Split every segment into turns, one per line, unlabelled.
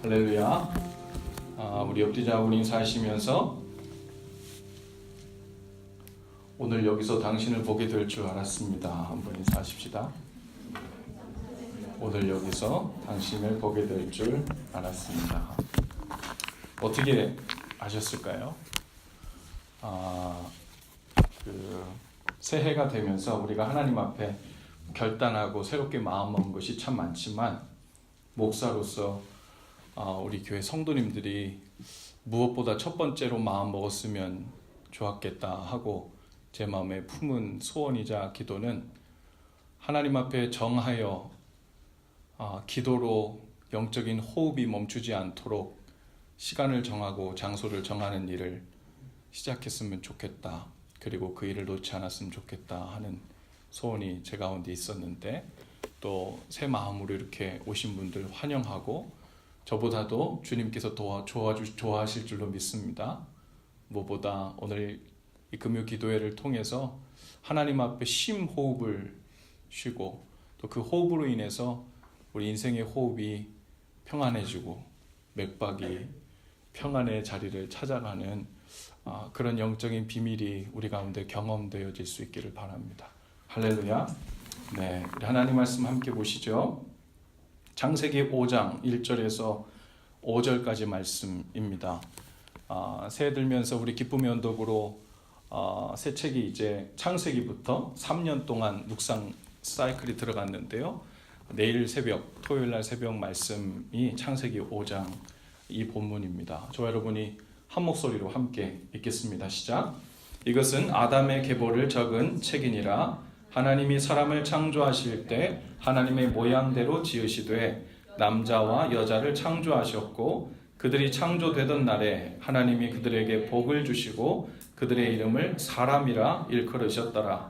할렐루야. 우리 옆뒤자분 인사하시면서 오늘 여기서 당신을 보게 될 줄 알았습니다. 한번 인사하십시다. 오늘 여기서 당신을 보게 될 줄 알았습니다. 어떻게 아셨을까요? 새해가 되면서 우리가 하나님 앞에 결단하고 새롭게 마음먹은 것이 참 많지만 목사로서 우리 교회 성도님들이 무엇보다 첫 번째로 마음 먹었으면 좋았겠다 하고 제 마음에 품은 소원이자 기도는 하나님 앞에 정하여 기도로 영적인 호흡이 멈추지 않도록 시간을 정하고 장소를 정하는 일을 시작했으면 좋겠다. 그리고 그 일을 놓지 않았으면 좋겠다 하는 소원이 제 가운데 있었는데 또 새 마음으로 이렇게 오신 분들 환영하고 저보다도 주님께서 좋아하실 줄로 믿습니다. 무엇보다 오늘 이 금요 기도회를 통해서 하나님 앞에 심호흡을 쉬고 또 그 호흡으로 인해서 우리 인생의 호흡이 평안해지고 맥박이 평안의 자리를 찾아가는 그런 영적인 비밀이 우리 가운데 경험되어질 수 있기를 바랍니다. 할렐루야. 네, 우리 하나님 말씀 함께 보시죠. 창세기 5장 1절에서 5절까지 말씀입니다. 새해 들면서 우리 기쁨의 언덕으로 새 책이 이제 창세기부터 3년 동안 묵상 사이클이 들어갔는데요. 내일 새벽, 토요일 날 새벽 말씀이 창세기 5장 이 본문입니다. 저와 여러분이 한 목소리로 함께 읽겠습니다. 시작. 이것은 아담의 계보를 적은 책이니라. 하나님이 사람을 창조하실 때 하나님의 모양대로 지으시되 남자와 여자를 창조하셨고 그들이 창조되던 날에 하나님이 그들에게 복을 주시고 그들의 이름을 사람이라 일컬으셨더라.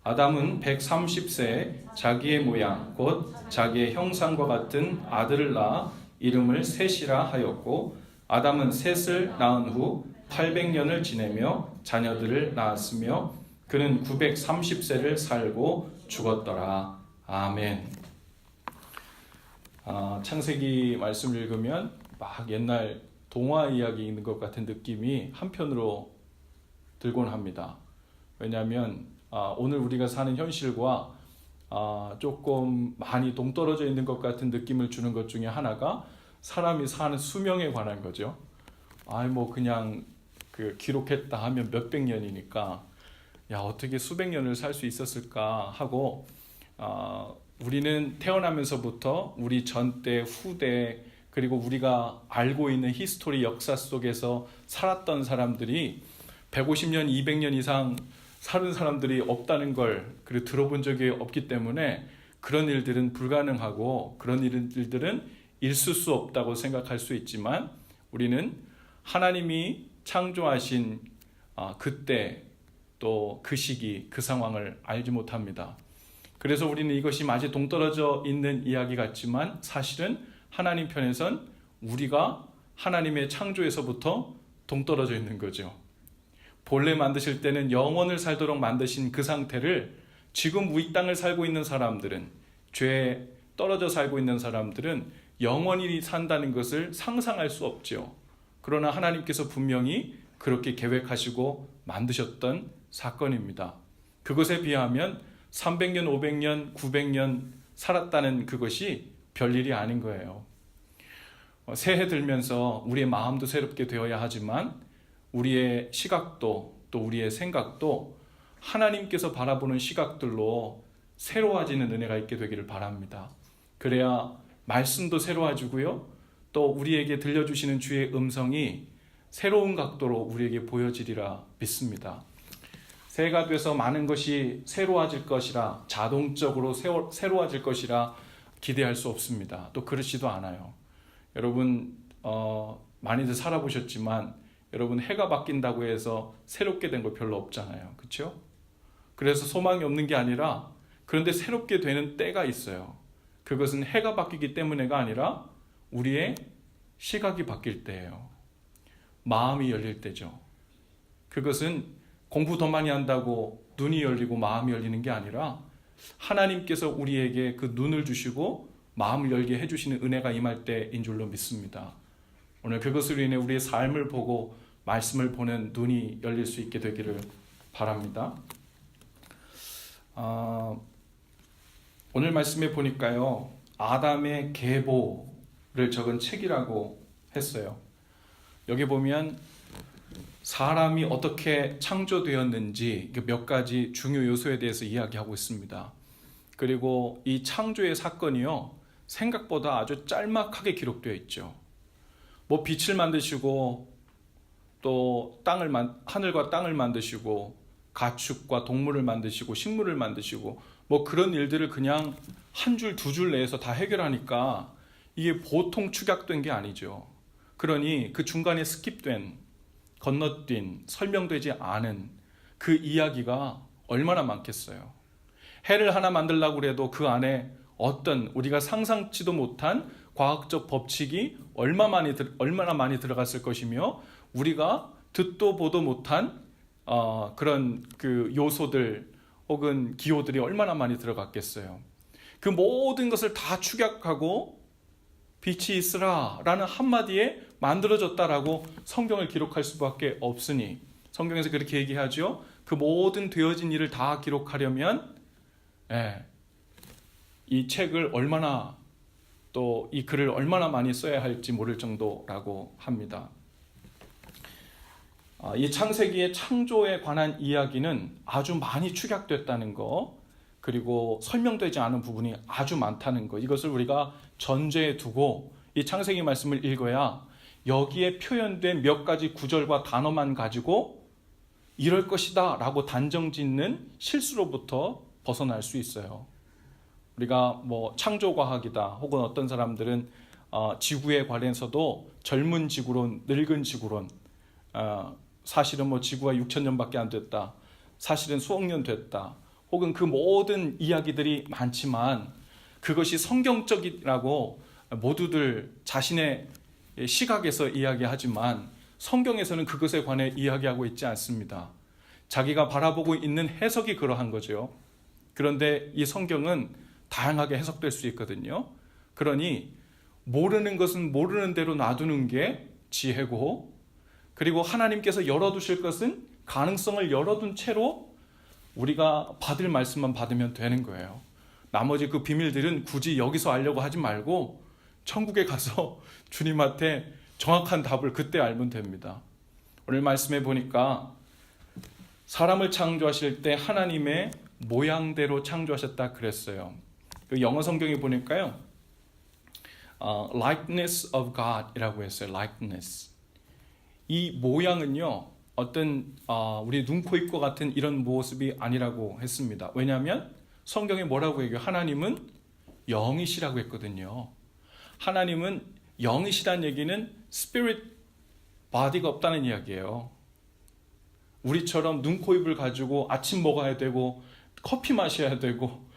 아담은 130세에 자기의 모양 곧 자기의 형상과 같은 아들을 낳아 이름을 셋이라 하였고 아담은 셋을 낳은 후 800년을 지내며 자녀들을 낳았으며 그는 930세를 살고 죽었더라. 아멘. 창세기 말씀을 읽으면 막 옛날 동화 이야기 있는 것 같은 느낌이 한편으로 들곤 합니다. 왜냐하면 오늘 우리가 사는 현실과 조금 많이 동떨어져 있는 것 같은 느낌을 주는 것 중에 하나가 사람이 사는 수명에 관한 거죠. 그냥 기록했다 하면 몇백 년이니까 어떻게 수백 년을 살 수 있었을까 하고 우리는 태어나면서부터 우리 전대, 후대 그리고 우리가 알고 있는 히스토리 역사 속에서 살았던 사람들이 150년, 200년 이상 사는 사람들이 없다는 걸 그리고 들어본 적이 없기 때문에 그런 일들은 불가능하고 그런 일들은 있을 수 없다고 생각할 수 있지만 우리는 하나님이 창조하신 그때 또 그 시기, 그 상황을 알지 못합니다. 그래서 우리는 이것이 마치 동떨어져 있는 이야기 같지만 사실은 하나님 편에선 우리가 하나님의 창조에서부터 동떨어져 있는 거죠. 본래 만드실 때는 영원을 살도록 만드신 그 상태를 지금 이 땅을 살고 있는 사람들은, 죄에 떨어져 살고 있는 사람들은 영원히 산다는 것을 상상할 수 없죠. 그러나 하나님께서 분명히 그렇게 계획하시고 만드셨던 사건입니다. 그것에 비하면 300년, 500년, 900년 살았다는 그것이 별일이 아닌 거예요. 새해 들면서 우리의 마음도 새롭게 되어야 하지만 우리의 시각도 또 우리의 생각도 하나님께서 바라보는 시각들로 새로워지는 은혜가 있게 되기를 바랍니다. 그래야 말씀도 새로워지고요. 또 우리에게 들려주시는 주의 음성이 새로운 각도로 우리에게 보여지리라 믿습니다. 새해가 돼서 많은 것이 새로워질 것이라 자동적으로 새로워질 것이라 기대할 수 없습니다. 또 그렇지도 않아요. 여러분 많이들 살아보셨지만 여러분 해가 바뀐다고 해서 새롭게 된 거 별로 없잖아요. 그렇죠? 그래서 소망이 없는 게 아니라 그런데 새롭게 되는 때가 있어요. 그것은 해가 바뀌기 때문에가 아니라 우리의 시각이 바뀔 때예요. 마음이 열릴 때죠. 그것은 공부 더 많이 한다고 눈이 열리고 마음이 열리는 게 아니라 하나님께서 우리에게 그 눈을 주시고 마음을 열게 해주시는 은혜가 임할 때인 줄로 믿습니다. 오늘 그것으로 인해 우리의 삶을 보고 말씀을 보는 눈이 열릴 수 있게 되기를 바랍니다. 오늘 말씀에 보니까요, 아담의 계보를 적은 책이라고 했어요. 여기 보면 사람이 어떻게 창조되었는지 몇 가지 중요 요소에 대해서 이야기하고 있습니다. 그리고 이 창조의 사건이요, 생각보다 아주 짤막하게 기록되어 있죠. 뭐 빛을 만드시고 또 하늘과 땅을 만드시고 가축과 동물을 만드시고 식물을 만드시고 뭐 그런 일들을 그냥 한 줄 두 줄 내에서 다 해결하니까 이게 보통 축약된 게 아니죠. 그러니 그 중간에 스킵된, 건너뛴, 설명되지 않은 그 이야기가 얼마나 많겠어요. 해를 하나 만들려고 해도 그 안에 어떤 우리가 상상치도 못한 과학적 법칙이 얼마나 많이 들어갔을 것이며, 우리가 듣도 보도 못한 그런 그 요소들 혹은 기호들이 얼마나 많이 들어갔겠어요. 그 모든 것을 다 축약하고 빛이 있으라 라는 한마디에 만들어졌다라고 성경을 기록할 수밖에 없으니, 성경에서 그렇게 얘기하죠. 그 모든 되어진 일을 다 기록하려면 이 책을 얼마나, 또 이 글을 얼마나 많이 써야 할지 모를 정도라고 합니다. 이 창세기의 창조에 관한 이야기는 아주 많이 축약됐다는 거, 그리고 설명되지 않은 부분이 아주 많다는 것, 이것을 우리가 전제에 두고 이 창세기 말씀을 읽어야 여기에 표현된 몇 가지 구절과 단어만 가지고 이럴 것이다 라고 단정짓는 실수로부터 벗어날 수 있어요. 우리가 뭐 창조과학이다, 혹은 어떤 사람들은 지구에 관해서도 젊은 지구론, 늙은 지구론, 사실은 뭐 지구가 6,000년밖에 안 됐다, 사실은 수억 년 됐다, 혹은 그 모든 이야기들이 많지만 그것이 성경적이라고 모두들 자신의 시각에서 이야기하지만 성경에서는 그것에 관해 이야기하고 있지 않습니다. 자기가 바라보고 있는 해석이 그러한 거죠. 그런데 이 성경은 다양하게 해석될 수 있거든요. 그러니 모르는 것은 모르는 대로 놔두는 게 지혜고, 그리고 하나님께서 열어두실 것은 가능성을 열어둔 채로 우리가 받을 말씀만 받으면 되는 거예요. 나머지 그 비밀들은 굳이 여기서 알려고 하지 말고 천국에 가서 주님한테 정확한 답을 그때 알면 됩니다. 오늘 말씀해 보니까 사람을 창조하실 때 하나님의 모양대로 창조하셨다 그랬어요. 그 영어 성경에 보니까요, likeness of God 이라고 했어요. likeness. 이 모양은요, 어떤 우리 눈, 코, 입과 같은 이런 모습이 아니라고 했습니다. 왜냐하면 성경에 뭐라고 얘기해요? 하나님은 영이시라고 했거든요. 하나님은 영이시란 얘기는 spirit body가 없다는 이야기예요. 우리처럼 눈, 코, 입을 가지고 아침 먹어야 되고 커피 마셔야 되고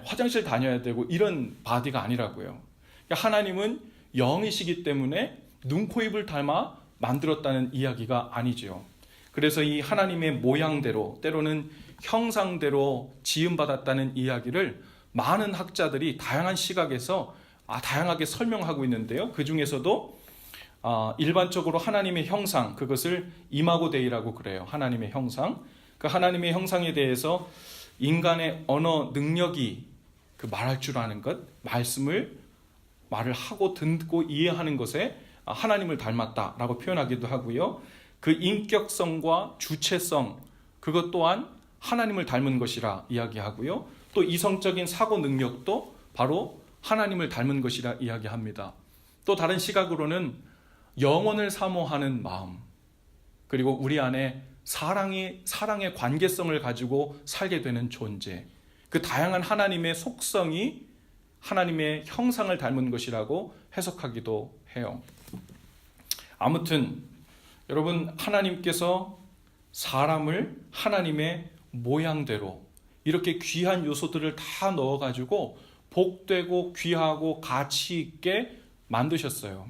화장실 다녀야 되고 이런 바디가 아니라고요. 그러니까 하나님은 영이시기 때문에 눈, 코, 입을 닮아 만들었다는 이야기가 아니죠. 그래서 이 하나님의 모양대로, 때로는 형상대로 지음받았다는 이야기를 많은 학자들이 다양한 시각에서 다양하게 설명하고 있는데요. 그 중에서도 일반적으로 하나님의 형상, 그것을 이마고 데이라고 그래요. 하나님의 형상. 그 하나님의 형상에 대해서 인간의 언어 능력이 그 말할 줄 아는 것, 말을 하고 듣고 이해하는 것에 하나님을 닮았다라고 표현하기도 하고요. 그 인격성과 주체성, 그것 또한 하나님을 닮은 것이라 이야기하고요. 또 이성적인 사고 능력도 바로 하나님을 닮은 것이라 이야기합니다. 또 다른 시각으로는 영혼을 사모하는 마음, 그리고 우리 안에 사랑의 관계성을 가지고 살게 되는 존재, 그 다양한 하나님의 속성이 하나님의 형상을 닮은 것이라고 해석하기도 해요. 아무튼 여러분, 하나님께서 사람을 하나님의 모양대로 이렇게 귀한 요소들을 다 넣어가지고 복되고 귀하고 가치 있게 만드셨어요.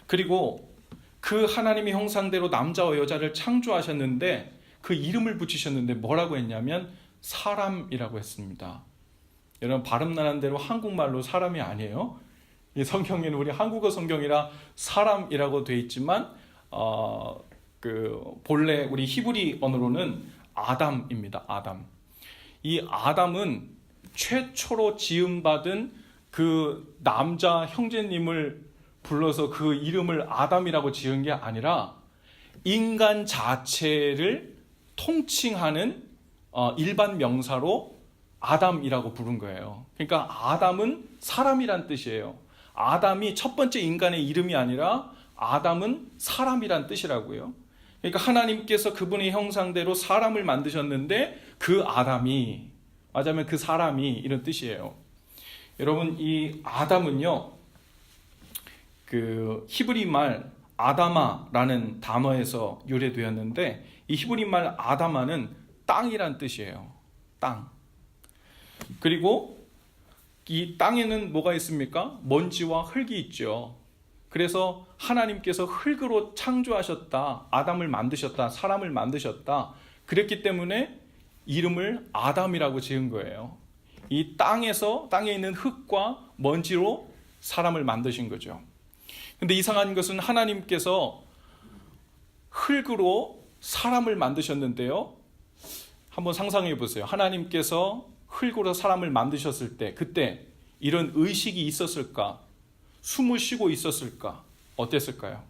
그리고 그 하나님의 형상대로 남자와 여자를 창조하셨는데 그 이름을 붙이셨는데 뭐라고 했냐면 사람이라고 했습니다. 여러분 발음 나는 대로 한국말로 사람이 아니에요. 이 성경에는 우리 한국어 성경이라 사람이라고 돼 있지만 본래 우리 히브리 언어로는 아담입니다. 아담. 이 아담은 최초로 지음받은 그 남자 형제님을 불러서 그 이름을 아담이라고 지은 게 아니라 인간 자체를 통칭하는 일반 명사로 아담이라고 부른 거예요. 그러니까 아담은 사람이란 뜻이에요. 아담이 첫 번째 인간의 이름이 아니라 아담은 사람이란 뜻이라고요. 그러니까 하나님께서 그분의 형상대로 사람을 만드셨는데 그 아담이, 맞으면 그 사람이 이런 뜻이에요. 여러분, 이 아담은요, 그 히브리 말 아다마라는 단어에서 유래되었는데, 이 히브리 말 아다마는 땅이란 뜻이에요. 땅. 그리고 이 땅에는 뭐가 있습니까? 먼지와 흙이 있죠. 그래서 하나님께서 흙으로 창조하셨다, 아담을 만드셨다, 사람을 만드셨다. 그랬기 때문에 이름을 아담이라고 지은 거예요. 이 땅에 있는 흙과 먼지로 사람을 만드신 거죠. 근데 이상한 것은 하나님께서 흙으로 사람을 만드셨는데요. 한번 상상해 보세요. 하나님께서 흙으로 사람을 만드셨을 때, 그때 이런 의식이 있었을까? 숨을 쉬고 있었을까? 어땠을까요?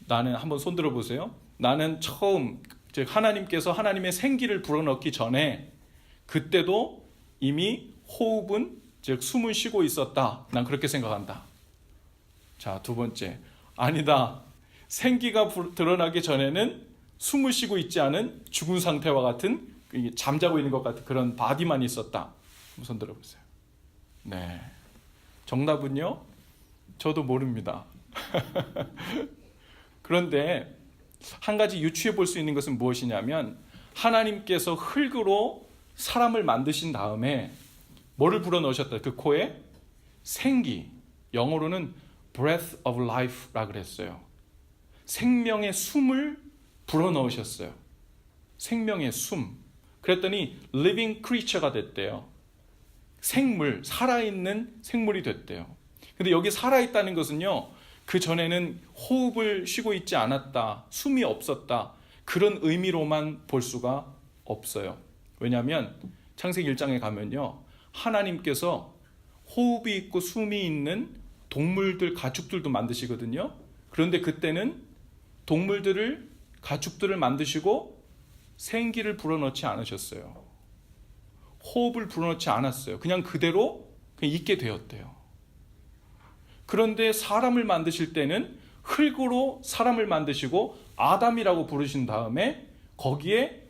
나는 한번 손 들어 보세요. 나는 처음, 즉 하나님께서 하나님의 생기를 불어넣기 전에 그때도 이미 호흡은, 즉 숨을 쉬고 있었다. 난 그렇게 생각한다. 자, 두 번째. 아니다. 생기가 드러나기 전에는 숨을 쉬고 있지 않은 죽은 상태와 같은, 잠자고 있는 것 같은 그런 바디만 있었다. 손 들어보세요. 네. 정답은요? 저도 모릅니다. 그런데 한 가지 유추해 볼 수 있는 것은 무엇이냐면, 하나님께서 흙으로 사람을 만드신 다음에 뭐를 불어넣으셨다? 그 코에 생기, 영어로는 breath of life라 그랬어요. 생명의 숨을 불어넣으셨어요. 생명의 숨. 그랬더니 living creature가 됐대요. 생물, 살아있는 생물이 됐대요. 근데 여기 살아있다는 것은요, 그 전에는 호흡을 쉬고 있지 않았다, 숨이 없었다, 그런 의미로만 볼 수가 없어요. 왜냐하면 창세기 1장에 가면요, 하나님께서 호흡이 있고 숨이 있는 동물들, 가축들도 만드시거든요. 그런데 그때는 동물들을, 가축들을 만드시고 생기를 불어넣지 않으셨어요. 호흡을 불어넣지 않았어요. 그냥 그대로 그냥 있게 되었대요. 그런데 사람을 만드실 때는 흙으로 사람을 만드시고 아담이라고 부르신 다음에 거기에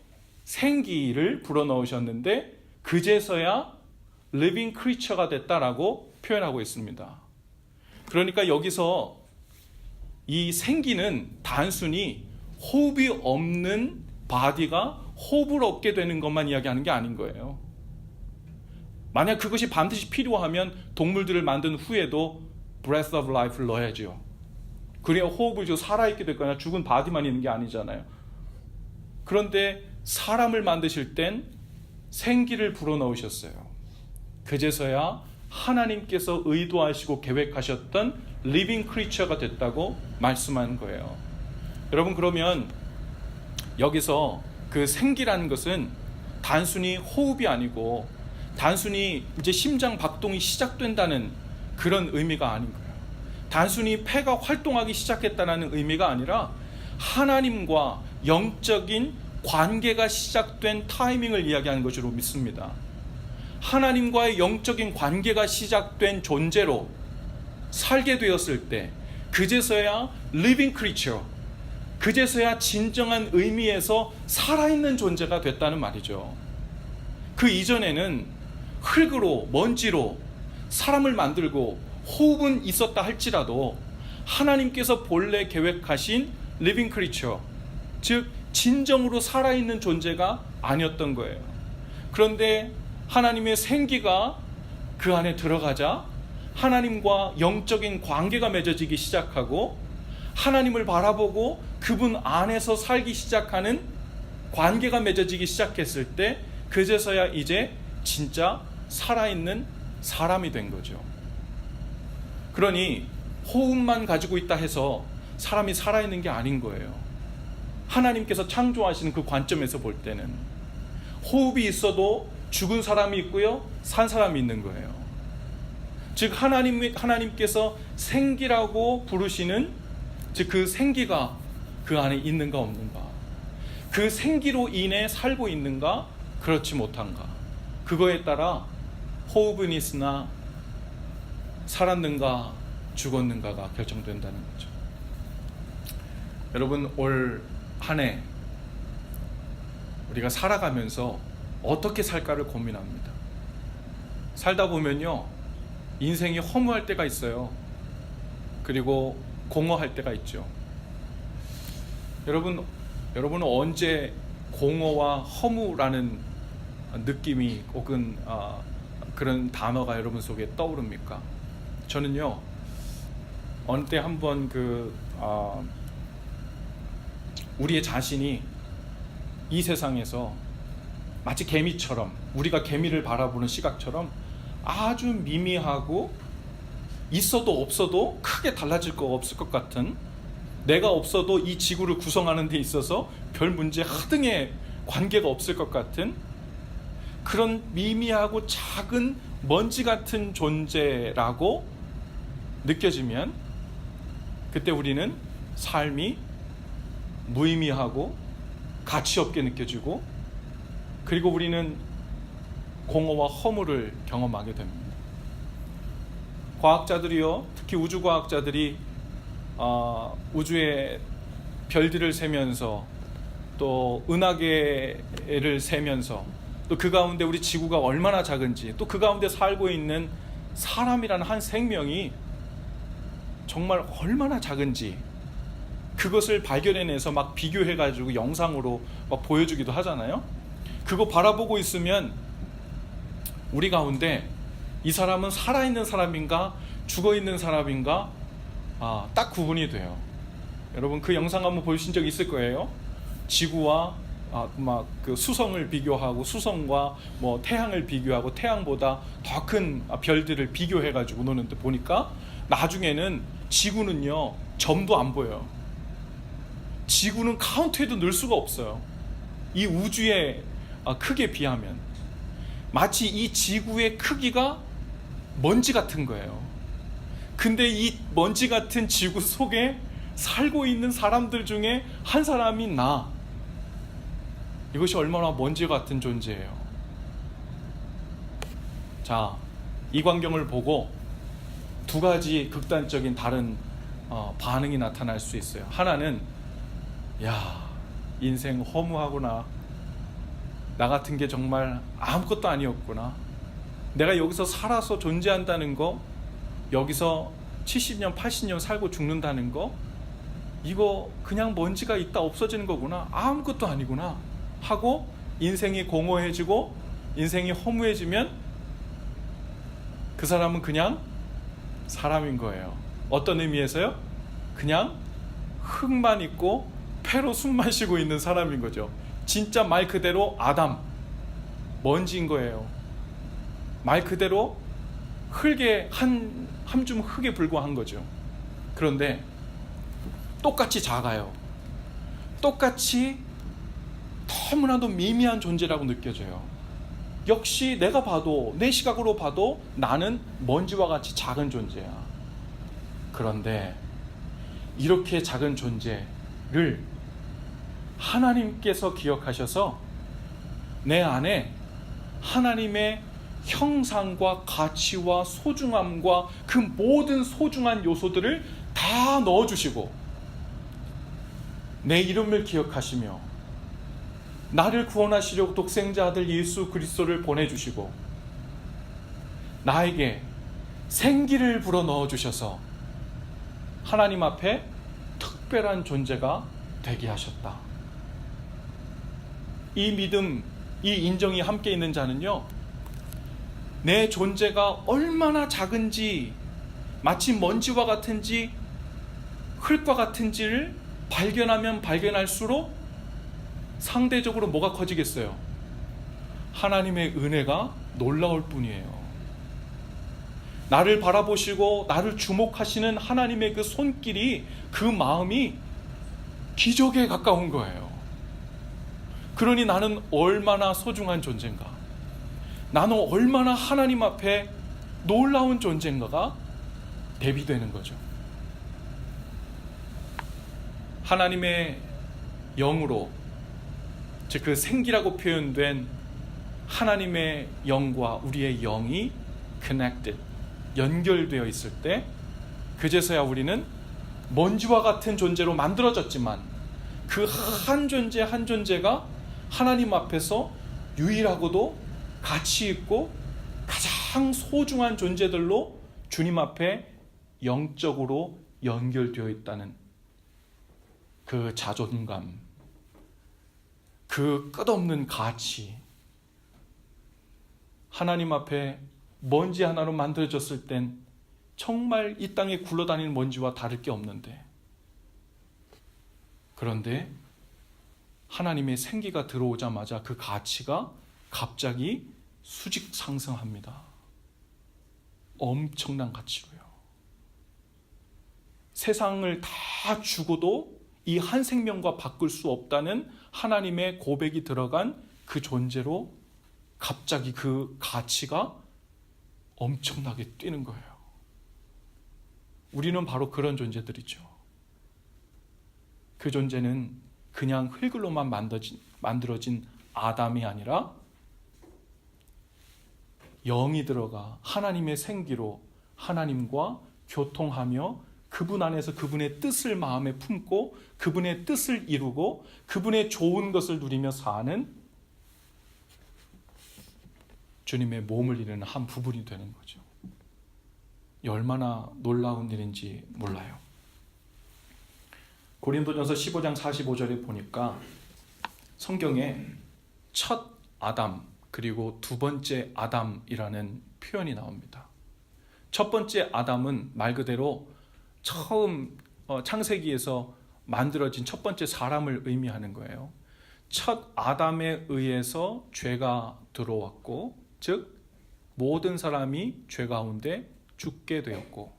생기를 불어넣으셨는데 그제서야 living creature가 됐다라고 표현하고 있습니다. 그러니까 여기서 이 생기는 단순히 호흡이 없는 바디가 호흡을 얻게 되는 것만 이야기하는 게 아닌 거예요. 만약 그것이 반드시 필요하면 동물들을 만든 후에도 breath of life를 넣어야죠. 그래야 호흡을 좀 살아있게 될 거냐, 죽은 바디만 있는 게 아니잖아요. 그런데 사람을 만드실 땐 생기를 불어넣으셨어요. 그제서야 하나님께서 의도하시고 계획하셨던 living creature가 됐다고 말씀하는 거예요. 여러분, 그러면 여기서 그 생기라는 것은 단순히 호흡이 아니고 단순히 이제 심장 박동이 시작된다는 그런 의미가 아닌 거예요. 단순히 폐가 활동하기 시작했다는 의미가 아니라 하나님과 영적인 관계가 시작된 타이밍을 이야기하는 것으로 믿습니다. 하나님과의 영적인 관계가 시작된 존재로 살게 되었을 때 그제서야 living creature, 그제서야 진정한 의미에서 살아있는 존재가 됐다는 말이죠. 그 이전에는 흙으로, 먼지로 사람을 만들고 호흡은 있었다 할지라도 하나님께서 본래 계획하신 living creature, 즉 진정으로 살아있는 존재가 아니었던 거예요. 그런데 하나님의 생기가 그 안에 들어가자 하나님과 영적인 관계가 맺어지기 시작하고 하나님을 바라보고 그분 안에서 살기 시작하는 관계가 맺어지기 시작했을 때 그제서야 이제 진짜 살아있는 사람이 된 거죠. 그러니 호흡만 가지고 있다 해서 사람이 살아있는 게 아닌 거예요. 하나님께서 창조하시는 그 관점에서 볼 때는 호흡이 있어도 죽은 사람이 있고요, 산 사람이 있는 거예요. 즉 하나님께서 생기라고 부르시는 즉 그 생기가 그 안에 있는가 없는가, 그 생기로 인해 살고 있는가 그렇지 못한가, 그거에 따라 호흡은 있으나 살았는가 죽었는가가 결정된다는 거죠. 여러분, 올 한 해 우리가 살아가면서 어떻게 살까를 고민합니다. 살다 보면요, 인생이 허무할 때가 있어요. 그리고 공허할 때가 있죠. 여러분은 언제 공허와 허무라는 느낌이 혹은 그런 단어가 여러분 속에 떠오릅니까? 저는요, 어느 때 한번 우리의 자신이 이 세상에서 마치 개미처럼, 우리가 개미를 바라보는 시각처럼 아주 미미하고 있어도 없어도 크게 달라질 거 없을 것 같은, 내가 없어도 이 지구를 구성하는 데 있어서 별 문제 하등의 관계가 없을 것 같은 그런 미미하고 작은 먼지 같은 존재라고 느껴지면 그때 우리는 삶이 무의미하고 가치 없게 느껴지고, 그리고 우리는 공허와 허무를 경험하게 됩니다. 과학자들이요, 특히 우주과학자들이 우주의 별들을 세면서 또 은하계를 세면서 또 그 가운데 우리 지구가 얼마나 작은지, 또 그 가운데 살고 있는 사람이라는 한 생명이 정말 얼마나 작은지 그것을 발견해내서 막 비교해가지고 영상으로 막 보여주기도 하잖아요. 그거 바라보고 있으면 우리 가운데 이 사람은 살아있는 사람인가 죽어있는 사람인가 딱 구분이 돼요. 여러분, 그 영상 한번 보신 적 있을 거예요. 지구와 막 그 수성을 비교하고, 수성과 뭐 태양을 비교하고, 태양보다 더 큰 별들을 비교해가지고 노는데 보니까 나중에는 지구는요, 점도 안 보여요. 지구는 카운트해도 늘 수가 없어요. 이 우주의 크기에 비하면 마치 이 지구의 크기가 먼지 같은 거예요. 근데 이 먼지 같은 지구 속에 살고 있는 사람들 중에 한 사람이 나. 이것이 얼마나 먼지 같은 존재예요. 자, 이 광경을 보고 두 가지 극단적인 다른 반응이 나타날 수 있어요. 하나는, 야, 인생 허무하구나, 나 같은 게 정말 아무것도 아니었구나, 내가 여기서 살아서 존재한다는 거, 여기서 70년 80년 살고 죽는다는 거, 이거 그냥 먼지가 있다 없어지는 거구나, 아무것도 아니구나 하고 인생이 공허해지고 인생이 허무해지면 그 사람은 그냥 사람인 거예요. 어떤 의미에서요? 그냥 흙만 있고 폐로 숨만 쉬고 있는 사람인 거죠. 진짜 말 그대로 아담, 먼지인 거예요. 말 그대로 흙에 한 줌 흙에 불과한 거죠. 그런데 똑같이 작아요. 똑같이 너무나도 미미한 존재라고 느껴져요. 역시 내가 봐도, 내 시각으로 봐도 나는 먼지와 같이 작은 존재야. 그런데 이렇게 작은 존재를 하나님께서 기억하셔서 내 안에 하나님의 형상과 가치와 소중함과 그 모든 소중한 요소들을 다 넣어주시고 내 이름을 기억하시며 나를 구원하시려고 독생자 아들 예수 그리스도를 보내주시고 나에게 생기를 불어넣어주셔서 하나님 앞에 특별한 존재가 되게 하셨다. 이 믿음, 이 인정이 함께 있는 자는요, 내 존재가 얼마나 작은지, 마치 먼지와 같은지 흙과 같은지를 발견하면 발견할수록 상대적으로 뭐가 커지겠어요? 하나님의 은혜가 놀라울 뿐이에요. 나를 바라보시고 나를 주목하시는 하나님의 그 손길이, 그 마음이 기적에 가까운 거예요. 그러니 나는 얼마나 소중한 존재인가, 나는 얼마나 하나님 앞에 놀라운 존재인가가 대비되는 거죠. 하나님의 영으로, 즉 그 생기라고 표현된 하나님의 영과 우리의 영이 connected, 연결되어 있을 때, 그제서야 우리는 먼지와 같은 존재로 만들어졌지만 그 한 존재 한 존재가 하나님 앞에서 유일하고도 가치 있고 가장 소중한 존재들로 주님 앞에 영적으로 연결되어 있다는 그 자존감, 그 끝없는 가치. 하나님 앞에 먼지 하나로 만들어졌을 땐 정말 이 땅에 굴러다니는 먼지와 다를 게 없는데, 그런데 하나님의 생기가 들어오자마자 그 가치가 갑자기 수직 상승합니다. 엄청난 가치로요. 세상을 다 주고도 이 한 생명과 바꿀 수 없다는 하나님의 고백이 들어간 그 존재로 갑자기 그 가치가 엄청나게 뛰는 거예요. 우리는 바로 그런 존재들이죠. 그 존재는 그냥 흙으로만 만들어진 아담이 아니라 영이 들어가 하나님의 생기로 하나님과 교통하며 그분 안에서 그분의 뜻을 마음에 품고 그분의 뜻을 이루고 그분의 좋은 것을 누리며 사는 주님의 몸을 이루는 한 부분이 되는 거죠. 얼마나 놀라운 일인지 몰라요. 고린도전서 15장 45절에 보니까 성경에 첫 아담 그리고 두 번째 아담이라는 표현이 나옵니다. 첫 번째 아담은 말 그대로 처음 창세기에서 만들어진 첫 번째 사람을 의미하는 거예요. 첫 아담에 의해서 죄가 들어왔고, 즉 모든 사람이 죄 가운데 죽게 되었고,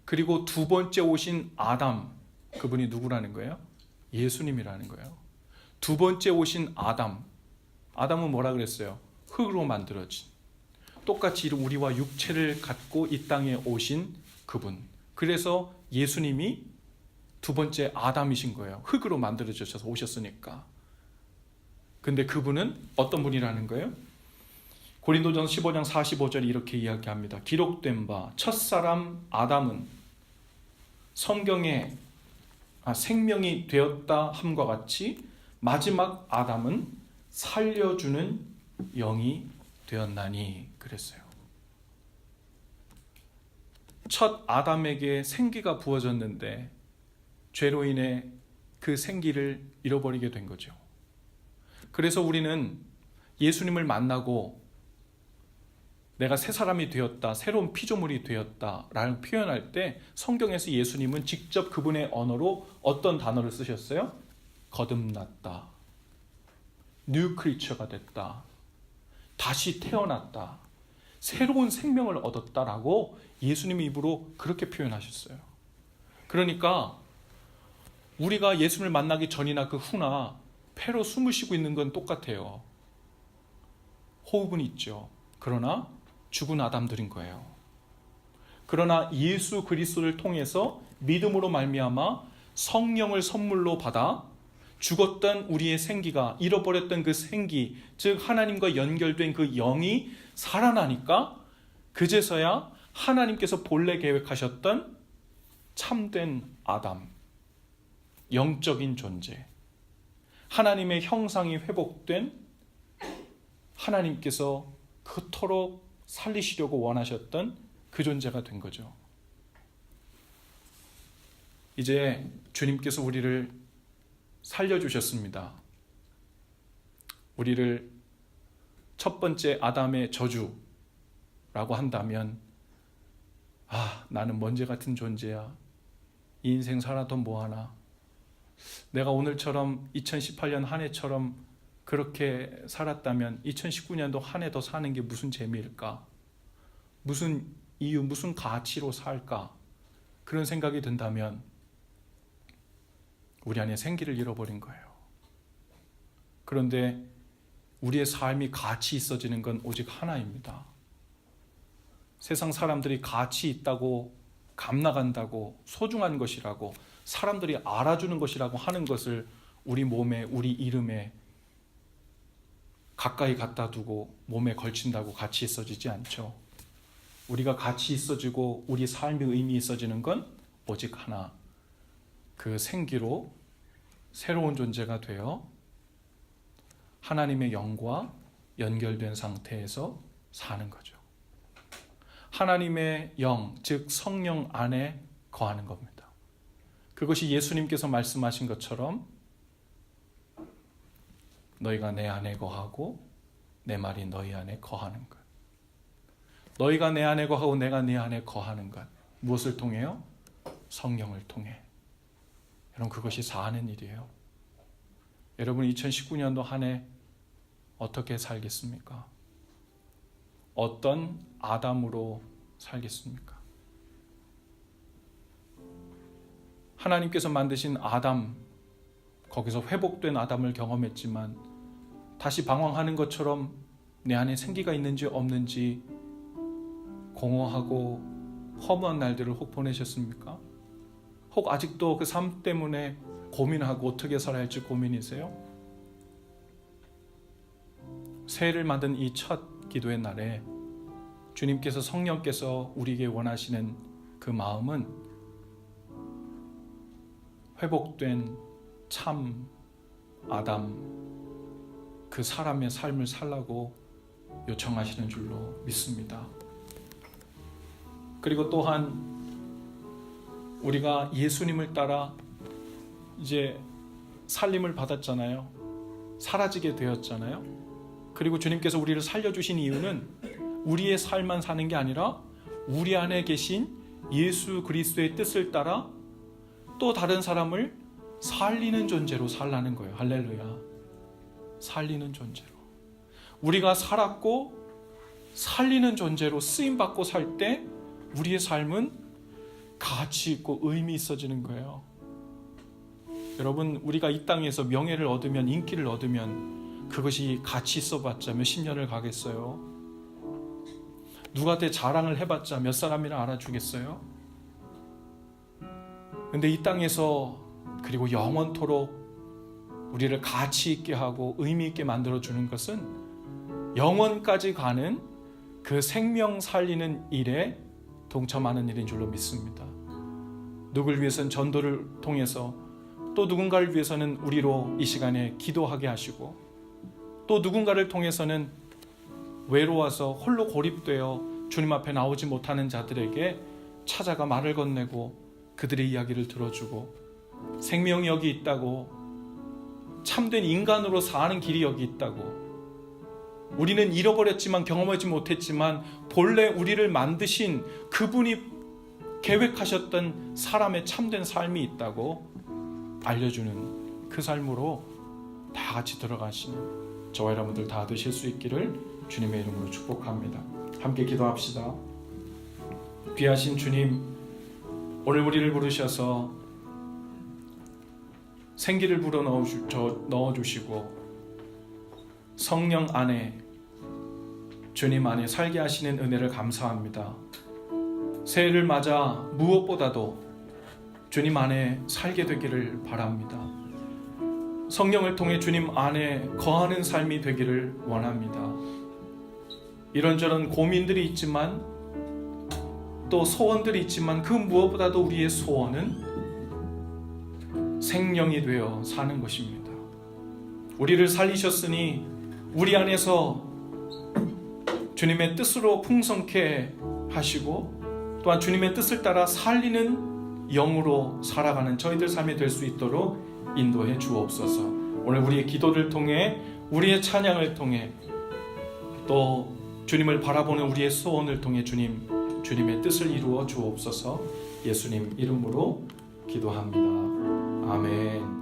그리고 두 번째 오신 아담, 그분이 누구라는 거예요? 예수님이라는 거예요. 두 번째 오신 아담은 뭐라 그랬어요? 흙으로 만들어진, 똑같이 우리와 육체를 갖고 이 땅에 오신 그분. 그래서 예수님이 두 번째 아담이신 거예요. 흙으로 만들어져서 오셨으니까. 근데 그분은 어떤 분이라는 거예요? 고린도전서 15장 45절에 이렇게 이야기합니다. 기록된 바 첫사람 아담은 성경에 생명이 되었다 함과 같이 마지막 아담은 살려주는 영이 되었나니 그랬어요. 첫 아담에게 생기가 부어졌는데 죄로 인해 그 생기를 잃어버리게 된 거죠. 그래서 우리는 예수님을 만나고 내가 새 사람이 되었다, 새로운 피조물이 되었다 라고 표현할 때 성경에서 예수님은 직접 그분의 언어로 어떤 단어를 쓰셨어요? 거듭났다, 뉴 크리처가 됐다, 다시 태어났다, 새로운 생명을 얻었다라고 예수님의 입으로 그렇게 표현하셨어요. 그러니까 우리가 예수님을 만나기 전이나 그 후나 폐로 숨을 쉬고 있는 건 똑같아요. 호흡은 있죠. 그러나 죽은 아담들인 거예요. 그러나 예수 그리스도를 통해서 믿음으로 말미암아 성령을 선물로 받아 죽었던 우리의 생기가, 잃어버렸던 그 생기, 즉 하나님과 연결된 그 영이 살아나니까 그제서야 하나님께서 본래 계획하셨던 참된 아담, 영적인 존재, 하나님의 형상이 회복된 하나님께서 그토록 살리시려고 원하셨던 그 존재가 된 거죠. 이제 주님께서 우리를 살려주셨습니다. 우리를 첫 번째 아담의 저주라고 한다면, 나는 먼지 같은 존재야. 이 인생 살아도 뭐하나. 내가 오늘처럼 2018년 한 해처럼 그렇게 살았다면 2019년도 한 해 더 사는 게 무슨 재미일까? 무슨 이유, 무슨 가치로 살까? 그런 생각이 든다면 우리 안에 생기를 잃어버린 거예요. 그런데 우리의 삶이 가치 있어지는 건 오직 하나입니다. 세상 사람들이 가치 있다고 감나간다고 소중한 것이라고 사람들이 알아주는 것이라고 하는 것을 우리 몸에, 우리 이름에 가까이 갖다 두고 몸에 걸친다고 가치 있어지지 않죠. 우리가 가치 있어지고 우리 삶의 의미 있어지는 건 오직 하나, 그 생기로 새로운 존재가 되어 하나님의 영과 연결된 상태에서 사는 거죠. 하나님의 영, 즉 성령 안에 거하는 겁니다. 그것이 예수님께서 말씀하신 것처럼 너희가 내 안에 거하고 내 말이 너희 안에 거하는 것. 너희가 내 안에 거하고 내가 네 안에 거하는 것. 무엇을 통해요? 성령을 통해. 여러분, 그것이 사는 일이에요. 여러분, 2019년도 한 해 어떻게 살겠습니까? 어떤 아담으로 살겠습니까? 하나님께서 만드신 아담, 거기서 회복된 아담을 경험했지만 다시 방황하는 것처럼 내 안에 생기가 있는지 없는지 공허하고 허무한 날들을 혹 보내셨습니까? 혹 아직도 그 삶 때문에 고민하고 어떻게 살아야 할지 고민이세요? 새해를 만든 이 첫 기도의 날에 주님께서, 성령께서 우리에게 원하시는 그 마음은 회복된 참 아담, 그 사람의 삶을 살라고 요청하시는 줄로 믿습니다. 그리고 또한 우리가 예수님을 따라 이제 살림을 받았잖아요. 사라지게 되었잖아요. 그리고 주님께서 우리를 살려주신 이유는 우리의 삶만 사는 게 아니라 우리 안에 계신 예수 그리스도의 뜻을 따라 또 다른 사람을 살리는 존재로 살라는 거예요. 할렐루야. 살리는 존재로. 우리가 살았고 살리는 존재로 쓰임받고 살 때 우리의 삶은 가치 있고 의미 있어지는 거예요. 여러분, 우리가 이 땅에서 명예를 얻으면, 인기를 얻으면 그것이 가치 있어봤자 몇십 년을 가겠어요? 누구한테 자랑을 해봤자 몇 사람이나 알아주겠어요? 근데 이 땅에서 그리고 영원토록 우리를 가치 있게 하고 의미 있게 만들어주는 것은 영원까지 가는 그 생명 살리는 일에 동참하는 일인 줄로 믿습니다. 누구를 위해서는 전도를 통해서, 또 누군가를 위해서는 우리로 이 시간에 기도하게 하시고, 또 누군가를 통해서는 외로워서 홀로 고립되어 주님 앞에 나오지 못하는 자들에게 찾아가 말을 건네고 그들의 이야기를 들어주고, 생명이 여기 있다고, 참된 인간으로 사는 길이 여기 있다고, 우리는 잃어버렸지만 경험하지 못했지만 본래 우리를 만드신 그분이 계획하셨던 사람의 참된 삶이 있다고 알려주는 그 삶으로 다 같이 들어가시는 저와 여러분들 다 되실 수 있기를 주님의 이름으로 축복합니다. 함께 기도합시다. 귀하신 주님, 오늘 우리를 부르셔서 생기를 불어 넣어주시고 성령 안에, 주님 안에 살게 하시는 은혜를 감사합니다. 새해를 맞아 무엇보다도 주님 안에 살게 되기를 바랍니다. 성령을 통해 주님 안에 거하는 삶이 되기를 원합니다. 이런저런 고민들이 있지만, 또 소원들이 있지만, 그 무엇보다도 우리의 소원은 생명이 되어 사는 것입니다. 우리를 살리셨으니 우리 안에서 주님의 뜻으로 풍성케 하시고, 또한 주님의 뜻을 따라 살리는 영으로 살아가는 저희들 삶이 될 수 있도록 인도해 주옵소서. 오늘 우리의 기도를 통해, 우리의 찬양을 통해, 또 주님을 바라보는 우리의 소원을 통해 주님의 뜻을 이루어 주옵소서. 예수님 이름으로 기도합니다. 아멘.